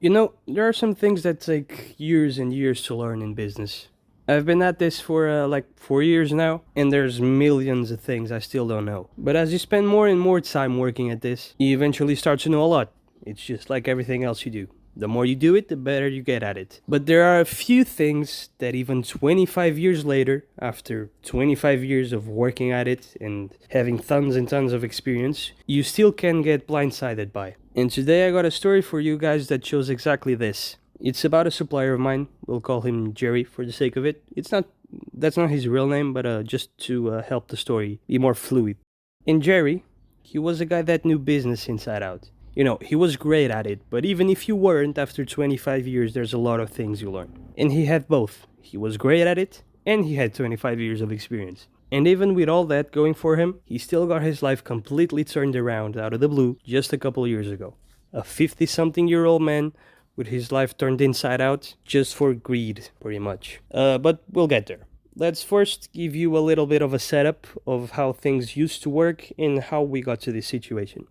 You know, there are some things that take years and years to learn in business. I've been at this for like 4 years now, and there's millions of things I still don't know. But as you spend more and more time working at this, you eventually start to know a lot. It's just like everything else you do. The more you do it, the better you get at it. But there are a few things that even 25 years later, after 25 years of working at it and having tons and tons of experience, you still can get blindsided by. And today I got a story for you guys that shows exactly this. It's about a supplier of mine. We'll call him Jerry for the sake of it. That's not his real name, but just to help the story be more fluid. And Jerry, he was a guy that knew business inside out. You know, he was great at it, but even if you weren't, after 25 years, there's a lot of things you learn. And he had both. He was great at it, and he had 25 years of experience. And even with all that going for him, he still got his life completely turned around out of the blue just a couple years ago. A 50-something-year-old man with his life turned inside out just for greed, pretty much. But we'll get there. Let's first give you a little bit of a setup of how things used to work and how we got to this situation.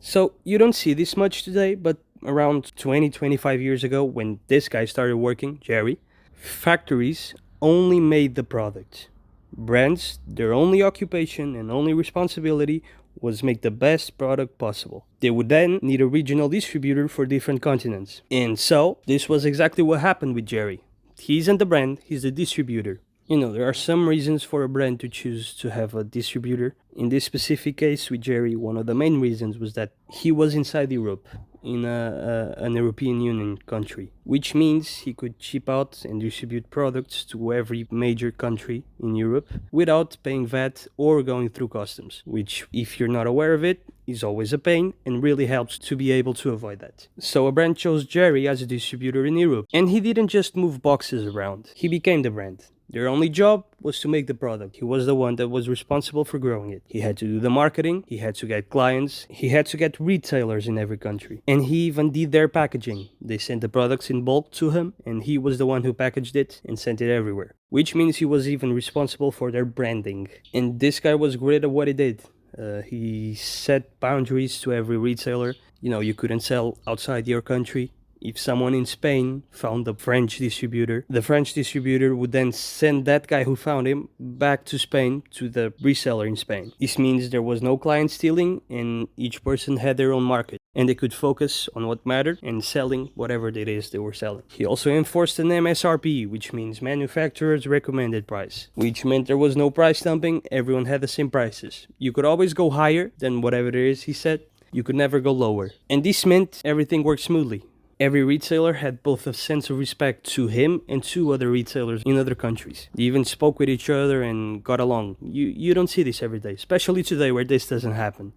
So, you don't see this much today, but around 25 years ago, when this guy started working, Jerry, factories only made the product. Brands, their only occupation and only responsibility was make the best product possible. They would then need a regional distributor for different continents. And so, this was exactly what happened with Jerry. He isn't the brand, he's the distributor. You know, there are some reasons for a brand to choose to have a distributor. In this specific case with Jerry, one of the main reasons was that he was inside Europe, in an European Union country, which means he could ship out and distribute products to every major country in Europe without paying VAT or going through customs, which, if you're not aware of it, is always a pain and really helps to be able to avoid that. So a brand chose Jerry as a distributor in Europe, and he didn't just move boxes around, he became the brand. Their only job was to make the product. He was the one that was responsible for growing it. He had to do the marketing, he had to get clients, he had to get retailers in every country. And he even did their packaging. They sent the products in bulk to him, and he was the one who packaged it and sent it everywhere. Which means he was even responsible for their branding. And this guy was great at what he did. He set boundaries to every retailer. You know, you couldn't sell outside your country. If someone in Spain found the French distributor would then send that guy who found him back to Spain to the reseller in Spain. This means there was no client stealing and each person had their own market and they could focus on what mattered and selling whatever it is they were selling. He also enforced an MSRP, which means manufacturer's recommended price, which meant there was no price dumping, everyone had the same prices. You could always go higher than whatever it is he said, you could never go lower. And this meant everything worked smoothly. Every retailer had both a sense of respect to him and to other retailers in other countries. They even spoke with each other and got along. You don't see this every day, especially today where this doesn't happen.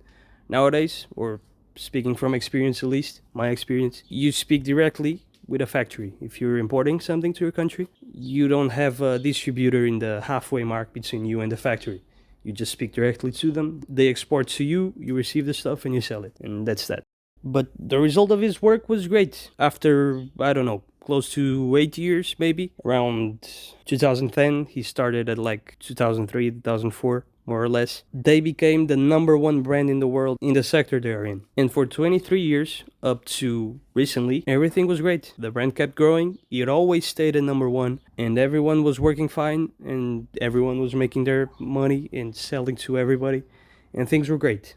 Nowadays, or speaking from experience at least, my experience, you speak directly with a factory. If you're importing something to your country, you don't have a distributor in the halfway mark between you and the factory. You just speak directly to them, they export to you, you receive the stuff and you sell it, and that's that. But the result of his work was great. After, I don't know, close to 8 years maybe, around 2010, he started at like 2003, 2004, more or less. They became the #1 brand in the world in the sector they're in. And for 23 years, up to recently, everything was great. The brand kept growing, it always stayed at #1, and everyone was working fine, and everyone was making their money and selling to everybody, and things were great.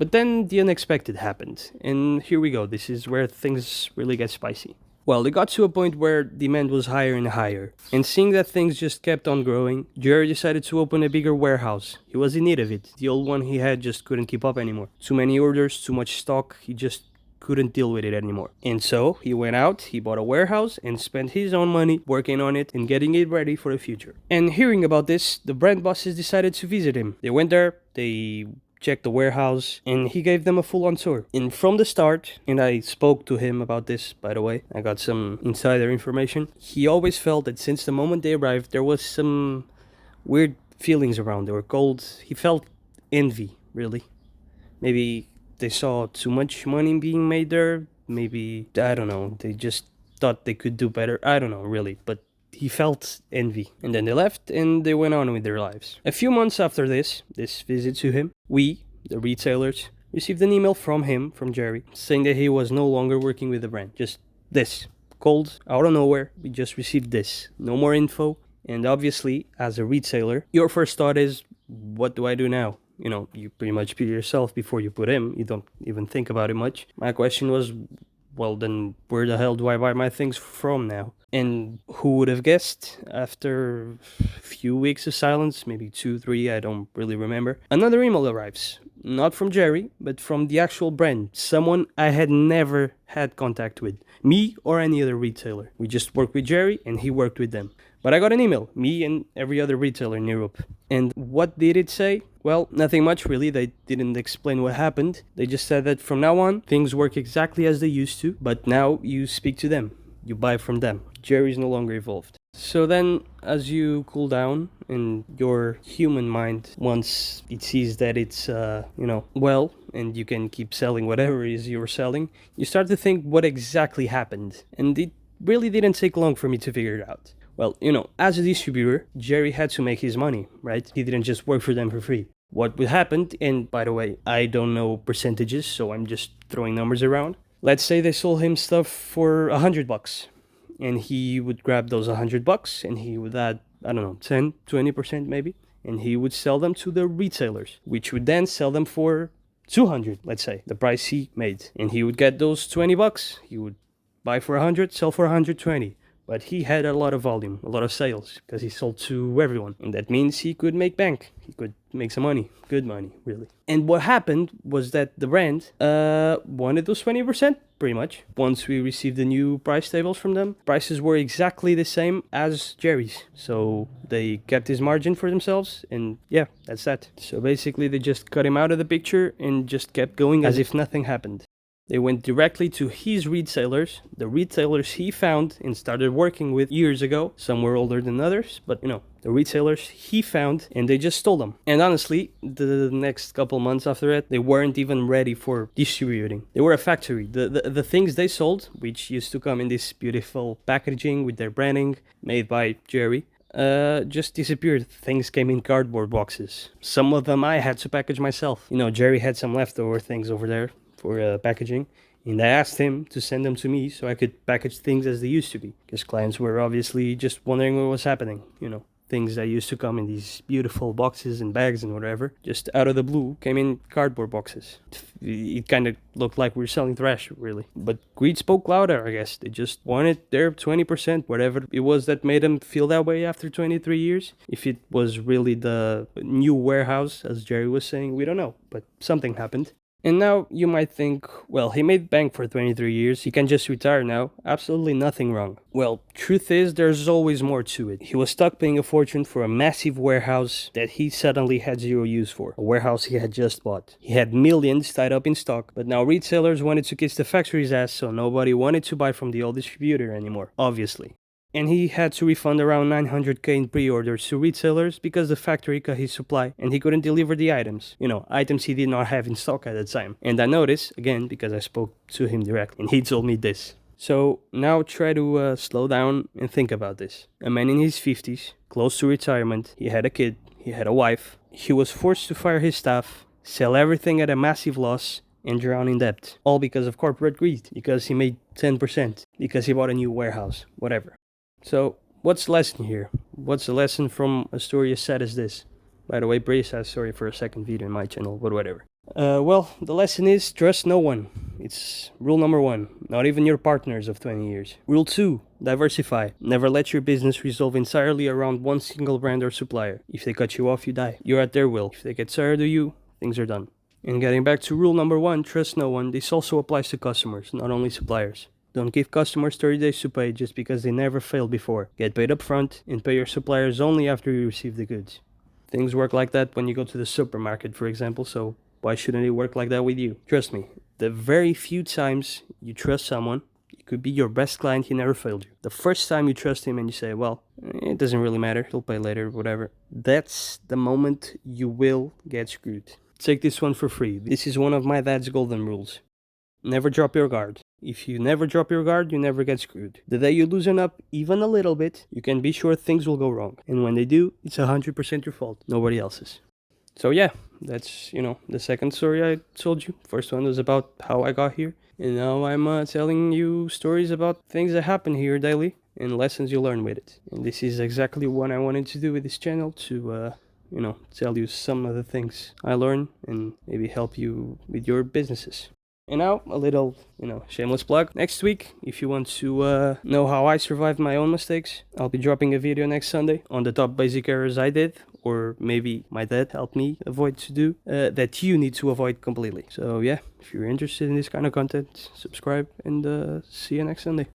But then the unexpected happened, and here we go, this is where things really get spicy. Well, it got to a point where demand was higher and higher, and seeing that things just kept on growing, Jerry decided to open a bigger warehouse. He was in need of it, the old one he had just couldn't keep up anymore. Too many orders, too much stock, he just couldn't deal with it anymore. And so, he went out, he bought a warehouse, and spent his own money working on it and getting it ready for the future. And hearing about this, the brand bosses decided to visit him. They went there, they checked the warehouse, and he gave them a full-on tour. And from the start, and I spoke to him about this, by the way, I got some insider information, he always felt that since the moment they arrived, there was some weird feelings around. They were cold. He felt envy, really. Maybe they saw too much money being made there. Maybe, I don't know, they just thought they could do better. I don't know, really, but he felt envy. And then they left and they went on with their lives. A few months after this visit to him, we, the retailers, received an email from him, from Jerry, saying that he was no longer working with the brand. Just this. Cold, out of nowhere, we just received this. No more info. And obviously, as a retailer, your first thought is, what do I do now? You know, you pretty much put yourself before you put him. You don't even think about it much. My question was, well, then where the hell do I buy my things from now? And who would have guessed, after a few weeks of silence, maybe 2, 3, I don't really remember, another email arrives. Not from Jerry, but from the actual brand. Someone I had never had contact with. Me or any other retailer. We just worked with Jerry and he worked with them. But I got an email, me and every other retailer in Europe. And what did it say? Well, nothing much really. They didn't explain what happened. They just said that from now on, things work exactly as they used to, but now you speak to them. You buy from them. Jerry's no longer involved. So then, as you cool down and your human mind, once it sees that it's, well, and you can keep selling whatever it is you're selling, you start to think what exactly happened. And it really didn't take long for me to figure it out. Well, as a distributor, Jerry had to make his money, right? He didn't just work for them for free. What would happen, and by the way, I don't know percentages, so I'm just throwing numbers around. Let's say they sold him stuff for $100, and he would grab those $100 and he would add, 10, 20% maybe, and he would sell them to the retailers, which would then sell them for $200, let's say, the price he made. And he would get those $20. He would buy for 100, sell for 120. But he had a lot of volume, a lot of sales, because he sold to everyone. And that means he could make bank. He could make some money. Good money, really. And what happened was that the brand wanted those 20%, pretty much. Once we received the new price tables from them, prices were exactly the same as Jerry's. So they kept his margin for themselves, and yeah, that's that. So basically, they just cut him out of the picture and just kept going as if nothing happened. They went directly to his retailers, the retailers he found and started working with years ago. Some were older than others, but the retailers he found, and they just stole them. And honestly, the next couple months after that, they weren't even ready for distributing. They were a factory. The things they sold, which used to come in this beautiful packaging with their branding, made by Jerry, just disappeared. Things came in cardboard boxes. Some of them I had to package myself. Jerry had some leftover things over there for packaging, and I asked him to send them to me so I could package things as they used to be, because clients were obviously just wondering what was happening. Things that used to come in these beautiful boxes and bags and whatever, just out of the blue came in cardboard boxes. It kind of looked like we were selling trash, really. But greed spoke louder, I guess. They just wanted their 20%, whatever it was that made them feel that way after 23 years. If it was really the new warehouse, as Jerry was saying, we don't know, but something happened. And now you might think, well, he made bank for 23 years, he can just retire now. Absolutely nothing wrong. Well, truth is, there's always more to it. He was stuck paying a fortune for a massive warehouse that he suddenly had zero use for. A warehouse he had just bought. He had millions tied up in stock, but now retailers wanted to kiss the factory's ass, so nobody wanted to buy from the old distributor anymore, obviously. And he had to refund around 900k in pre-orders to retailers because the factory cut his supply and he couldn't deliver the items. Items he did not have in stock at the time. And I noticed, again, because I spoke to him directly, and he told me this. So now try to slow down and think about this. A man in his 50s, close to retirement, he had a kid, he had a wife, he was forced to fire his staff, sell everything at a massive loss, and drown in debt. All because of corporate greed, because he made 10%, because he bought a new warehouse, whatever. So, what's the lesson here? What's the lesson from a story as sad as this? By the way, Brace has sorry for a second video in my channel, but whatever. Well, the lesson is trust no one. It's rule number 1. Not even your partners of 20 years. Rule 2. Diversify. Never let your business resolve entirely around one single brand or supplier. If they cut you off, you die. You're at their will. If they get tired of you, things are done. And getting back to rule number 1, trust no one. This also applies to customers, not only suppliers. Don't give customers 30 days to pay just because they never failed before. Get paid up front and pay your suppliers only after you receive the goods. Things work like that when you go to the supermarket, for example, so why shouldn't it work like that with you? Trust me, the very few times you trust someone, it could be your best client, he never failed you. The first time you trust him and you say, well, it doesn't really matter, he'll pay later, whatever. That's the moment you will get screwed. Take this one for free. This is one of my dad's golden rules. Never drop your guard. If you never drop your guard, you never get screwed. The day you loosen up even a little bit, you can be sure things will go wrong. And when they do, it's 100% your fault, nobody else's. So yeah, that's, the second story I told you. First one was about how I got here. And now I'm telling you stories about things that happen here daily and lessons you learn with it. And this is exactly what I wanted to do with this channel, to tell you some of the things I learn and maybe help you with your businesses. And now, a little, shameless plug. Next week, if you want to know how I survived my own mistakes, I'll be dropping a video next Sunday on the top basic errors I did, or maybe my dad helped me avoid to do, that you need to avoid completely. So yeah, if you're interested in this kind of content, subscribe, and see you next Sunday.